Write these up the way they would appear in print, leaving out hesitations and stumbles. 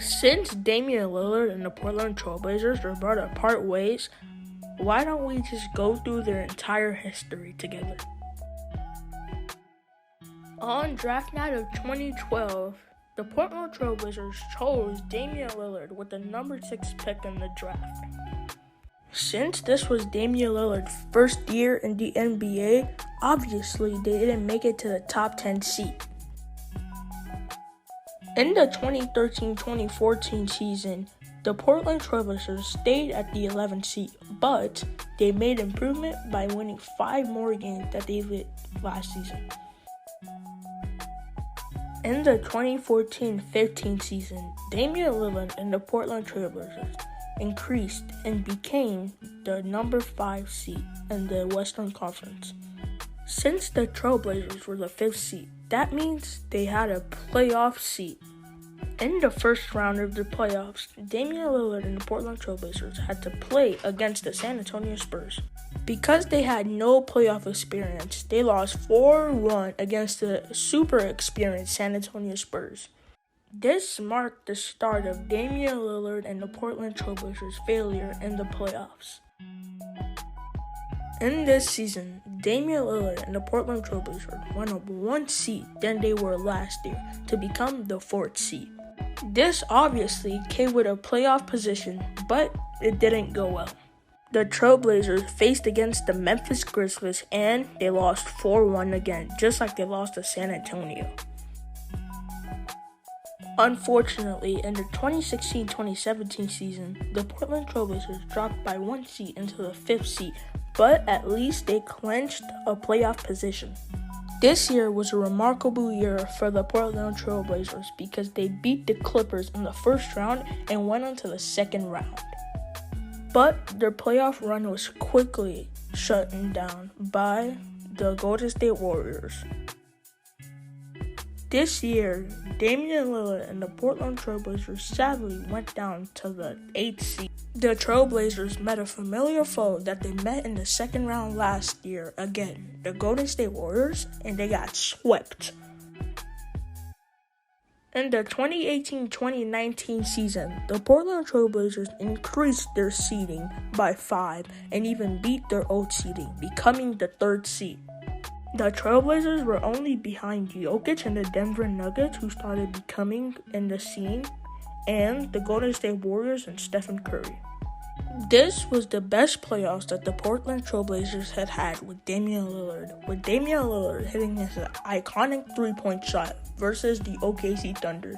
Since Damian Lillard and the Portland Trailblazers are about to part ways, why don't we just go through their entire history together? On draft night of 2012, the Portland Trailblazers chose Damian Lillard with the number 6 pick in the draft. Since this was Damian Lillard's first year in the NBA, obviously they didn't make it to the top 10 seed. In the 2013-2014 season, the Portland Trailblazers stayed at the 11th seed, but they made improvement by winning 5 more games that they did last season. In the 2014-15 season, Damian Lillard and the Portland Trailblazers increased and became the number 5 seed in the Western Conference. Since the Trailblazers were the 5th seed, that means they had a playoff seat. In the first round of the playoffs, Damian Lillard and the Portland Trailblazers had to play against the San Antonio Spurs. Because they had no playoff experience, they lost 4-1 against the super experienced San Antonio Spurs. This marked the start of Damian Lillard and the Portland Trailblazers' failure in the playoffs. In this season, Damian Lillard and the Portland Trailblazers went up 1 seed than they were last year to become the 4th seed. This obviously came with a playoff position, but it didn't go well. The Trailblazers faced against the Memphis Grizzlies and they lost 4-1 again, just like they lost to San Antonio. Unfortunately, in the 2016-2017 season, the Portland Trailblazers dropped by 1 seed into the 5th seed, but at least they clinched a playoff position. This year was a remarkable year for the Portland Trailblazers because they beat the Clippers in the first round and went on to the second round. But their playoff run was quickly shut down by the Golden State Warriors. This year, Damian Lillard and the Portland Trailblazers sadly went down to the 8th seed. The Trailblazers met a familiar foe that they met in the second round last year again, the Golden State Warriors, and they got swept. In the 2018-2019 season, the Portland Trailblazers increased their seeding by 5 and even beat their old seeding, becoming the 3rd seed. The Trailblazers were only behind Jokic and the Denver Nuggets, who started becoming in the scene, and the Golden State Warriors and Stephen Curry. This was the best playoffs that the Portland Trailblazers had had with Damian Lillard hitting his iconic 3-point shot versus the OKC Thunder.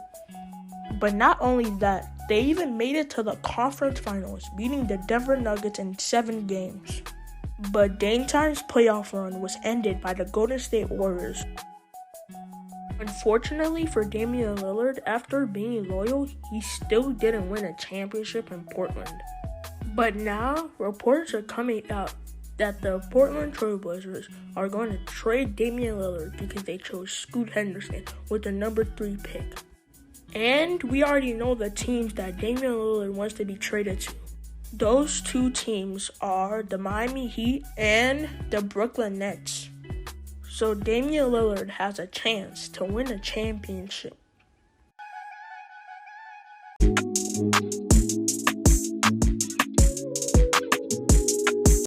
But not only that, they even made it to the conference finals, beating the Denver Nuggets in 7 games. But Dame Time's playoff run was ended by the Golden State Warriors. Unfortunately for Damian Lillard, after being loyal, he still didn't win a championship in Portland. But now, reports are coming out that the Portland Trailblazers are going to trade Damian Lillard because they chose Scoot Henderson with the number 3 pick. And we already know the teams that Damian Lillard wants to be traded to. Those 2 teams are the Miami Heat and the Brooklyn Nets. So Damian Lillard has a chance to win a championship